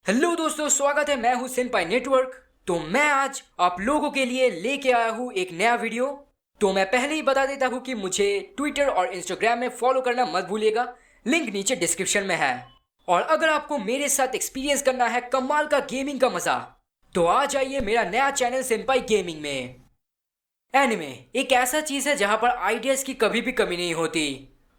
Hello दोस्तों, स्वागत है। मैं हूं सेनपाई नेटवर्क। तो मैं आज आप लोगों के लिए लेके आया हूं एक नया वीडियो। तो मैं पहले ही बता देता हूं कि मुझे ट्विटर और इंस्टाग्राम में फॉलो करना मत भूलिएगा, लिंक नीचे डिस्क्रिप्शन में है। और अगर आपको मेरे साथ एक्सपीरियंस करना है कमाल का गेमिंग का मजा, तो आ जाइए मेरा नया चैनल सेनपाई गेमिंग में। एनिमे एक ऐसा चीज है जहां पर आइडियाज की कभी भी कमी नहीं होती।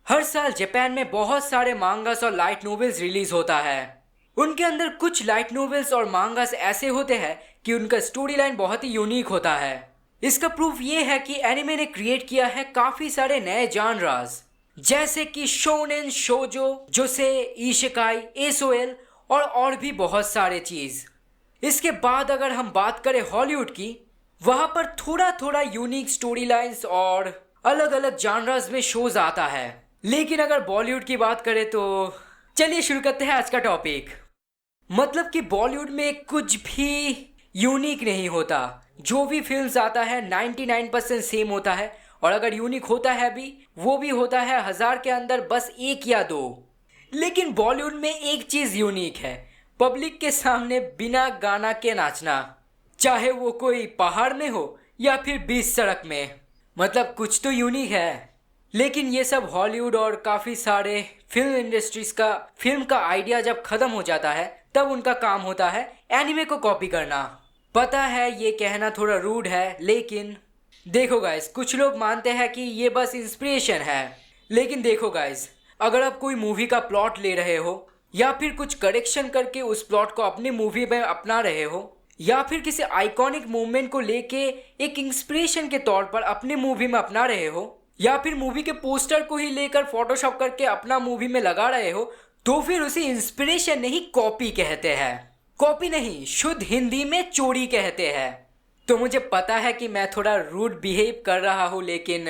हर साल जापान में बहुत सारे मांगास और लाइट नॉवेल्स रिलीज होता है। उनके अंदर कुछ लाइट नॉवेल्स और मांगास ऐसे होते हैं कि उनका स्टोरी लाइन बहुत ही यूनिक होता है। इसका प्रूफ ये है कि एनिमे ने क्रिएट किया है काफी सारे नए जॉनरास, जैसे कि शोनेन, शोजो, जोसे, इशिकाई, एसओएल और भी बहुत सारे चीज। इसके बाद अगर हम बात करें हॉलीवुड की, वहां पर थोड़ा थोड़ा यूनिक स्टोरी लाइन्स और अलग अलग जॉनरास में शोज आता है। लेकिन अगर बॉलीवुड की बात करें तो चलिए शुरू करते हैं आज का टॉपिक। मतलब कि बॉलीवुड में कुछ भी यूनिक नहीं होता। जो भी फिल्म्स आता है 99% सेम होता है, और अगर यूनिक होता है भी, वो भी होता है 1000 के अंदर बस एक या दो। लेकिन बॉलीवुड में एक चीज यूनिक है, पब्लिक के सामने बिना गाना के नाचना, चाहे वो कोई पहाड़ में हो या फिर बीच सड़क में। मतलब कुछ तो यूनिक है। लेकिन ये सब हॉलीवुड और काफ़ी सारे फिल्म इंडस्ट्रीज का फिल्म का आइडिया जब ख़त्म हो जाता है, तब उनका काम होता है एनिमे को कॉपी करना। पता है ये कहना थोड़ा रूड है, लेकिन देखो गाइस, कुछ लोग मानते हैं कि ये बस इंस्पिरेशन है। लेकिन देखो गाइस, अगर आप कोई मूवी का प्लॉट ले रहे हो या फिर कुछ करेक्शन करके उस प्लॉट को अपनी मूवी में अपना रहे हो, या फिर किसी आइकॉनिक मूवमेंट को लेके एक इंस्पिरेशन के तौर पर अपनी मूवी में अपना रहे हो, या फिर मूवी के पोस्टर को ही लेकर फोटोशॉप करके अपना मूवी में लगा रहे हो, तो फिर उसे इंस्पिरेशन नहीं कॉपी कहते हैं। कॉपी नहीं, शुद्ध हिंदी में चोरी कहते हैं। तो मुझे पता है कि मैं थोड़ा रूड बिहेव कर रहा हूँ, लेकिन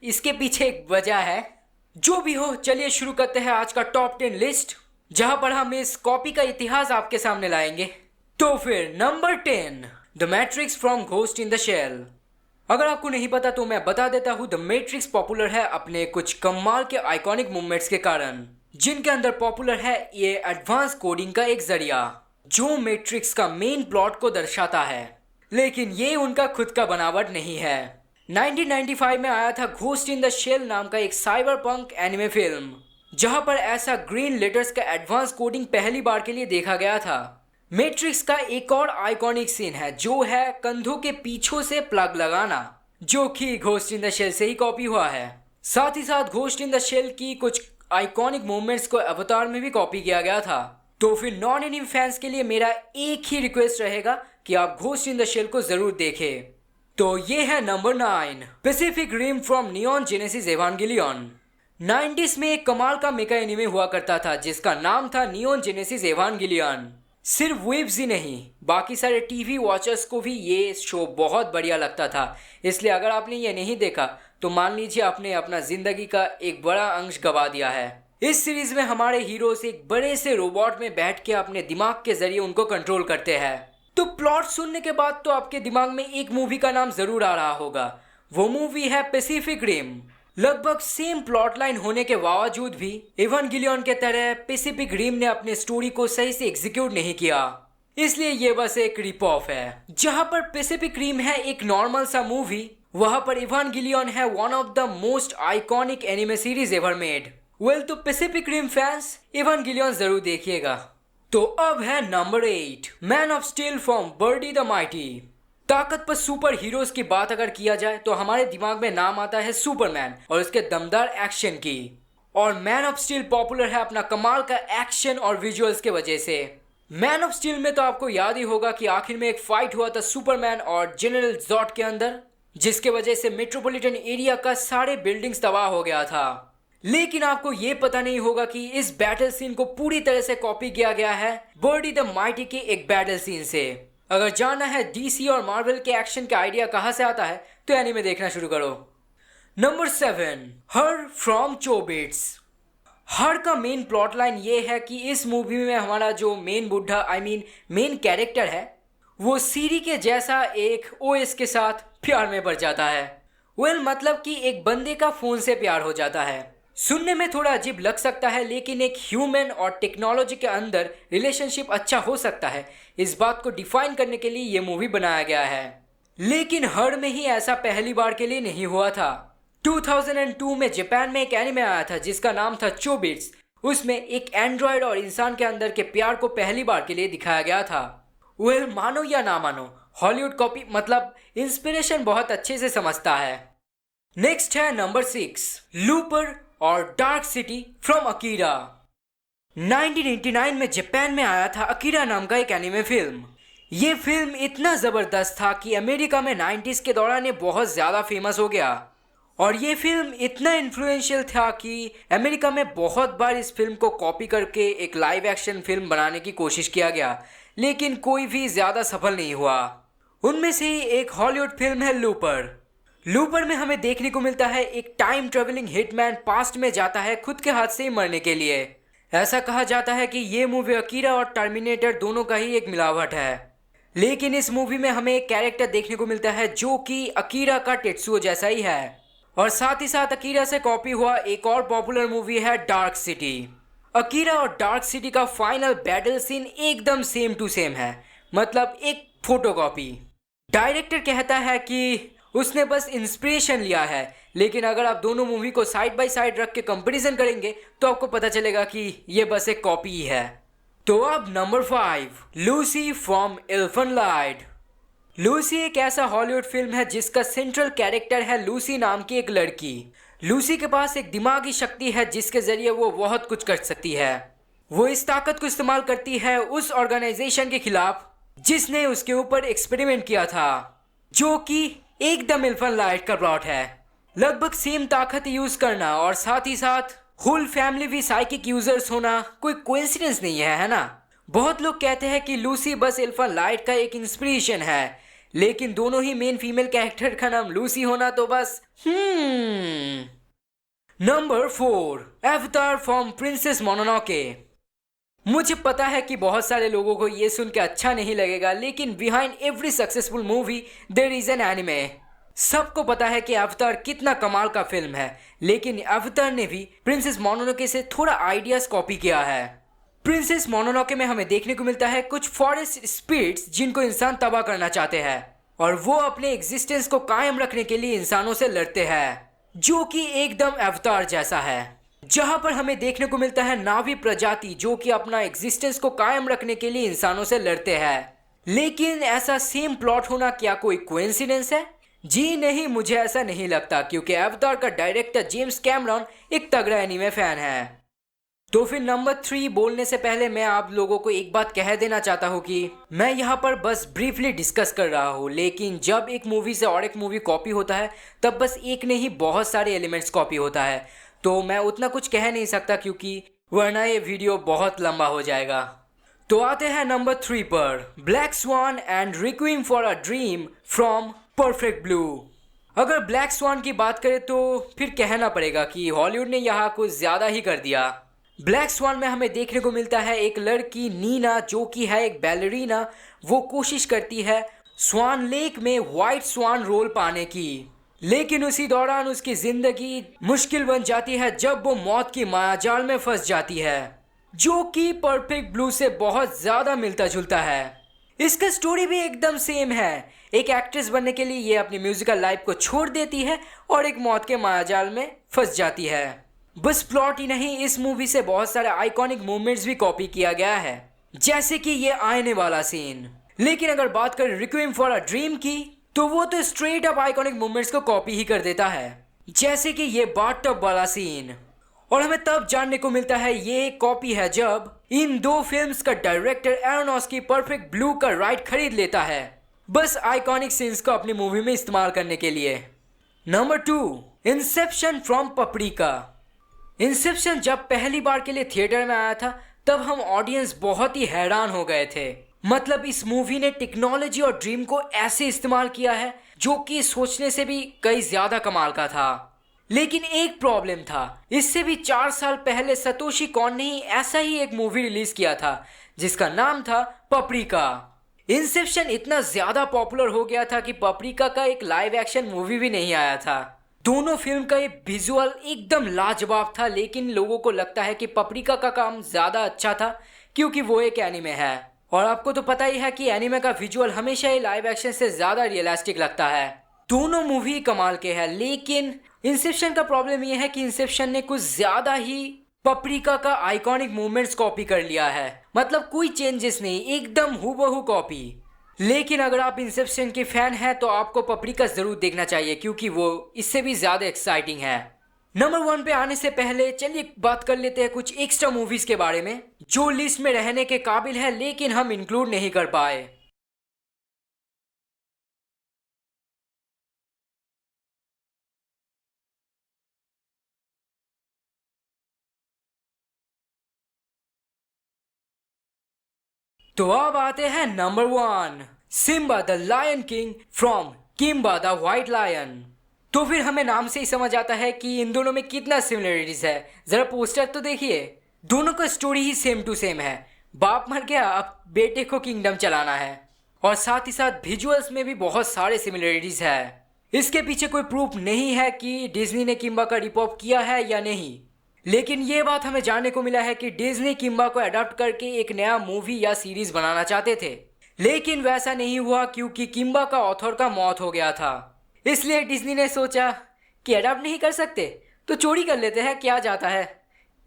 इसके पीछे एक वजह है। जो भी हो, चलिए शुरू करते हैं आज का टॉप 10 लिस्ट, जहां पर हम इस कॉपी का इतिहास आपके सामने लाएंगे। तो फिर number 10, the Matrix from Ghost in the Shell. अगर आपको नहीं पता तो मैं बता देता हूँ, द मैट्रिक्स पॉपुलर है अपने कुछ कमाल के आइकॉनिक मूवमेंट्स के कारण, जिनके अंदर पॉपुलर है ये एडवांस कोडिंग का एक जरिया, जो मैट्रिक्स का मेन प्लॉट को दर्शाता है। लेकिन ये उनका खुद का बनावट नहीं है। 1995 में आया था घोस्ट इन द शेल नाम का एक साइबर पंक एनिमे फिल्म, जहां पर ऐसा ग्रीन लेटर्स का एडवांस कोडिंग पहली बार के लिए देखा गया था। मैट्रिक्स का एक और आइकॉनिक सीन है, जो है कंधों के पीछों से प्लग लगाना, जो कि घोस्ट इन द शेल से ही कॉपी हुआ है। साथ ही साथ घोस्ट इन द शेल की कुछ आइकॉनिक मूवमेंट्स को अवतार में भी कॉपी किया गया था। तो फिर नॉन एनिमे फैंस के लिए मेरा एक ही रिक्वेस्ट रहेगा कि आप घोस्ट इन द शेल को जरूर देखें। तो ये है number 9, Pacific Rim from Neon Genesis Evangelion. 90s में एक कमाल का मेका एनिमे हुआ करता था जिसका नाम था नियॉन जेनेसिस एवांगेलियन। सिर्फ वेब्स ही नहीं, बाकी सारे टीवी वॉचर्स को भी ये शो बहुत बढ़िया लगता था। इसलिए अगर आपने ये नहीं देखा तो मान लीजिए आपने अपना जिंदगी का एक बड़ा अंश गवा दिया है। इस सीरीज में हमारे हीरोज एक बड़े से रोबोट में बैठ के अपने दिमाग के जरिए उनको कंट्रोल करते हैं। तो प्लॉट सुनने के बाद तो आपके दिमाग में एक मूवी का नाम जरूर आ रहा होगा। वो मूवी है पैसिफिक रिम। लगभग सेम प्लॉट लाइन होने के बावजूद भी एवांगेलियन के तरह पैसिफिक रिम ने अपने स्टोरी को सही से एग्जीक्यूट नहीं किया, इसलिए ये बस एक रिप ऑफ है। जहां पर पैसिफिक रिम है एक नॉर्मल सा मूवी, वहां पर एवांगेलियन है one of the most iconic anime series ever made. Well, तो पैसिफिक रिम फैंस एवांगेलियन जरूर देखिएगा। तो अब है number 8, Man of Steel from Birdy the Mighty. ताकत पर सुपर हीरोज की बात अगर किया जाए तो हमारे दिमाग में नाम आता है सुपरमैन और उसके दमदार एक्शन की। और मैन ऑफ स्टील पॉपुलर है अपना कमाल का एक्शन और विजुअल्स के वजह से। मैन ऑफ स्टील में तो आपको याद ही होगा कि आखिर में एक फाइट हुआ था सुपरमैन और जनरल जॉड के अंदर, जिसके वजह से मेट्रोपॉलिटन एरिया का सारे बिल्डिंग्स तबाह हो गया था। लेकिन आपको ये पता नहीं होगा कि इस बैटल सीन को पूरी तरह से कॉपी किया गया है बर्डी द माइटी के एक बैटल सीन से। अगर जानना है डीसी और मार्वल के एक्शन का आइडिया कहां से आता है तो एनीमे देखना शुरू करो। Number 7, her from चोबिट्स। हर का मेन प्लॉट लाइन ये है कि इस मूवी में हमारा जो मेन बुढ़ा मेन कैरेक्टर है, वो सीरी के जैसा एक ओएस के साथ प्यार में पड़ जाता है। वेल, मतलब कि एक बंदे का फोन से प्यार हो जाता है। सुनने में थोड़ा अजीब लग सकता है, लेकिन एक ह्यूमन और टेक्नोलॉजी के अंदर रिलेशनशिप अच्छा हो सकता है, इस बात को डिफाइन करने के लिए ये मूवी बनाया गया है। लेकिन हर में ही ऐसा पहली बार के लिए नहीं हुआ था। 2002 में जापान में एक एनिमे आया था जिसका नाम था चोबिट्स। उसमें एक एंड्रॉयड और इंसान के अंदर के प्यार को पहली बार के लिए दिखाया गया था। वेल, मानो या ना मानो, हॉलीवुड कॉपी मतलब इंस्पिरेशन बहुत अच्छे से समझता है। नेक्स्ट है नंबर 6, लूपर और डार्क सिटी फ्रॉम अकीरा। 1989 में जापान में आया था अकीरा नाम का एक एनिमे फिल्म। ये फिल्म इतना ज़बरदस्त था कि अमेरिका में 90s के दौरान ये बहुत ज़्यादा फेमस हो गया। और ये फिल्म इतना इन्फ्लुएंशियल था कि अमेरिका में बहुत बार इस फिल्म को कॉपी करके एक लाइव एक्शन फिल्म बनाने की कोशिश किया गया, लेकिन कोई भी ज़्यादा सफल नहीं हुआ। उनमें से ही एक हॉलीवुड फिल्म है लूपर। लूपर में हमें देखने को मिलता है एक टाइम ट्रेवलिंग हिटमैन पास्ट में जाता है खुद के हाथ से ही मरने के लिए। ऐसा कहा जाता है कि ये मूवी अकीरा और टर्मिनेटर दोनों का ही एक मिलावट है। लेकिन इस मूवी में हमें एक कैरेक्टर देखने को मिलता है जो कि अकीरा का टेत्सुओ जैसा ही है। और साथ ही साथ अकीरा से कॉपी हुआ एक और पॉपुलर मूवी है डार्क सिटी। अकीरा और डार्क सिटी का फाइनल बैटल सीन एकदम सेम टू सेम है, मतलब एक फोटोकॉपी। डायरेक्टर कहता है कि उसने बस इंस्पिरेशन लिया है, लेकिन अगर आप दोनों मूवी को साइड बाय साइड रख के कंपैरिजन करेंगे तो आपको पता चलेगा कि ये बस एक कॉपी ही है। तो अब नंबर 5, लूसी फ्रॉम एल्फनलाइड। लूसी एक ऐसा हॉलीवुड फिल्म है जिसका सेंट्रल कैरेक्टर है लूसी नाम की एक लड़की। लूसी के पास एक दिमागी शक्ति है जिसके जरिए वो बहुत कुछ कर सकती है। वो इस ताकत को इस्तेमाल करती है उस ऑर्गेनाइजेशन के खिलाफ जिसने उसके ऊपर एक्सपेरिमेंट किया था, जो कि एकदम एल्फनलाइड का प्लॉट है। लगभग सेम ताकत यूज करना और साथ ही साथ होल फैमिली भी साइकिक यूजर्स होना कोई कोइंसिडेंस नहीं है ना। बहुत लोग कहते हैं कि लूसी बस एल्फनलाइड का एक इंस्पिरेशन है, लेकिन दोनों ही मेन फीमेल कैरेक्टर का नाम लूसी होना तो बस नंबर 4, अवतार फ्रॉम प्रिंसेस मोनोनोके। मुझे पता है कि बहुत सारे लोगों को ये सुन के अच्छा नहीं लगेगा, लेकिन behind every successful movie there is an anime. सबको पता है कि अवतार कितना कमाल का फिल्म है, लेकिन अवतार ने भी प्रिंसेस मोनोनोके से थोड़ा आइडियाज कॉपी किया है। प्रिंसेस मोनोनोके में हमें देखने को मिलता है कुछ फॉरेस्ट स्पिरिट्स जिनको इंसान तबाह करना चाहते हैं, और वो अपने एग्जिस्टेंस को कायम रखने के लिए इंसानों से लड़ते हैं, जो कि एकदम अवतार जैसा है। जहां पर हमें देखने को मिलता है नावी प्रजाति जो कि अपना एग्जिस्टेंस को कायम रखने के लिए इंसानों से लड़ते हैं। लेकिन ऐसा सेम प्लॉट होना क्या कोई कोइंसिडेंस है? जी नहीं, मुझे ऐसा नहीं लगता, क्योंकि अवतार का डायरेक्टर जेम्स कैमरॉन एक तगड़ा एनीमे फैन है। तो फिर नंबर 3 बोलने से पहले मैं आप लोगों को एक बात कह देना चाहता हूँ कि मैं यहाँ पर बस ब्रीफली डिस्कस कर रहा हूँ, लेकिन जब एक मूवी से और एक मूवी कॉपी होता है तब बस एक नहीं बहुत सारे एलिमेंट्स कॉपी होता है, तो मैं उतना कुछ कह नहीं सकता क्योंकि वरना ये वीडियो बहुत लंबा हो जाएगा। तो आते हैं नंबर 3 पर, Black Swan and Requiem for a Dream from Perfect Blue. अगर ब्लैक स्वान की बात करें तो फिर कहना पड़ेगा कि हॉलीवुड ने यहाँ कुछ ज़्यादा ही कर दिया। ब्लैक स्वान में हमें देखने को मिलता है एक लड़की नीना जो कि है एक बैलरीना। वो कोशिश करती है स्वान लेक में वाइट स्वान रोल पाने की, लेकिन उसी दौरान उसकी जिंदगी मुश्किल बन जाती है जब वो मौत की मायाजाल में फंस जाती है, जो कि परफेक्ट ब्लू से बहुत ज़्यादा मिलता जुलता है। इसका स्टोरी भी एकदम सेम है। एक एक्ट्रेस बनने के लिए ये अपनी म्यूजिकल लाइफ को छोड़ देती है और एक मौत के मायाजाल में फंस जाती है। बस प्लॉट ही नहीं, इस मूवी से बहुत सारे आइकॉनिक मूवमेंट्स भी कॉपी किया गया है, जैसे कि ये आईने वाला सीन। लेकिन अगर बात करें रिक्विएम फॉर अ ड्रीम की तो वो तो स्ट्रेट अप आइकॉनिक मूवमेंट्स को कॉपी ही कर देता है, जैसे कि ये बाथटब वाला सीन। और हमें तब जानने को मिलता है ये एक कॉपी है जब इन दो फिल्म्स का डायरेक्टर एरोनॉफ्स्की परफेक्ट ब्लू का राइट खरीद लेता है, बस आइकॉनिक सीन्स को अपनी मूवी में इस्तेमाल करने के लिए। Number 2, Inception from paprika. Inception जब पहली बार के लिए थिएटर में आया था तब हम ऑडियंस बहुत ही हैरान हो गए थे। मतलब इस मूवी ने टेक्नोलॉजी और ड्रीम को ऐसे इस्तेमाल किया है जो कि सोचने से भी कई ज्यादा कमाल का था। लेकिन एक प्रॉब्लम था, इससे भी 4 साल पहले सतोशी कॉन ने ही ऐसा ही एक मूवी रिलीज किया था जिसका नाम था पपरिका। इंसेप्शन इतना ज्यादा पॉपुलर हो गया था कि पपरिका का एक लाइव एक्शन मूवी भी नहीं आया था। दोनों फिल्म का ये विजुअल एकदम लाजवाब था, लेकिन लोगों को लगता है कि पपरिका का काम ज़्यादा अच्छा था क्योंकि वो एक एनिमे है और आपको तो पता ही है कि एनिमे का विजुअल हमेशा ही लाइव एक्शन से ज़्यादा रियलिस्टिक लगता है। दोनों मूवी कमाल के हैं, लेकिन इंसेप्शन का प्रॉब्लम ये है कि इंसेप्शन ने कुछ ज़्यादा ही पपरिका का आइकॉनिक मूवमेंट्स कॉपी कर लिया है। मतलब कोई चेंजेस नहीं, एकदम हूबहू कॉपी। लेकिन अगर आप इंसेप्शन के फैन हैं तो आपको पपरिका जरूर देखना चाहिए क्योंकि वो इससे भी ज्यादा एक्साइटिंग है। नंबर 1 पे आने से पहले चलिए बात कर लेते हैं कुछ एक्स्ट्रा मूवीज के बारे में जो लिस्ट में रहने के काबिल है लेकिन हम इंक्लूड नहीं कर पाए। तो अब आते हैं number 1, Simba the Lion King from Kimba the White Lion. तो फिर हमें नाम से ही समझ आता है कि इन दोनों में कितना सिमिलरिटीज है। जरा पोस्टर तो देखिए, दोनों का स्टोरी ही सेम टू सेम है। बाप मर गया, अब बेटे को किंगडम चलाना है और साथ ही साथ विजुअल्स में भी बहुत सारे सिमिलरिटीज है। इसके पीछे कोई प्रूफ नहीं है कि डिज्नी ने किम्बा का रिपॉप किया है या नहीं, लेकिन ये बात हमें जानने को मिला है कि डिज्नी किम्बा को अडॉप्ट करके एक नया मूवी या सीरीज बनाना चाहते थे, लेकिन वैसा नहीं हुआ क्योंकि किम्बा का ऑथर का मौत हो गया था। इसलिए डिज्नी ने सोचा कि अडॉप्ट नहीं कर सकते तो चोरी कर लेते हैं, क्या जाता है।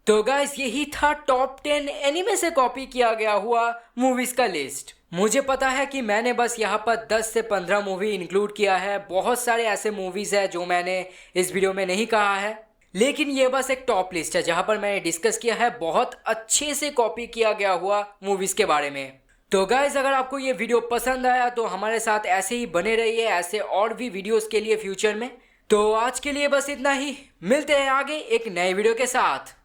तो गाइस यही था टॉप 10 एनिमे से कॉपी किया गया हुआ मूवीज का लिस्ट। मुझे पता है कि मैंने बस यहाँ पर 10 से 15 मूवी इंक्लूड किया है, बहुत सारे ऐसे मूवीज है जो मैंने इस वीडियो में नहीं कहा है, लेकिन ये बस एक टॉप लिस्ट है जहाँ पर मैंने डिस्कस किया है बहुत अच्छे से कॉपी किया गया हुआ मूवीज के बारे में। तो गाइज अगर आपको ये वीडियो पसंद आया तो हमारे साथ ऐसे ही बने रहिए, ऐसे और भी वीडियोस के लिए फ्यूचर में। तो आज के लिए बस इतना ही, मिलते हैं आगे एक नए वीडियो के साथ।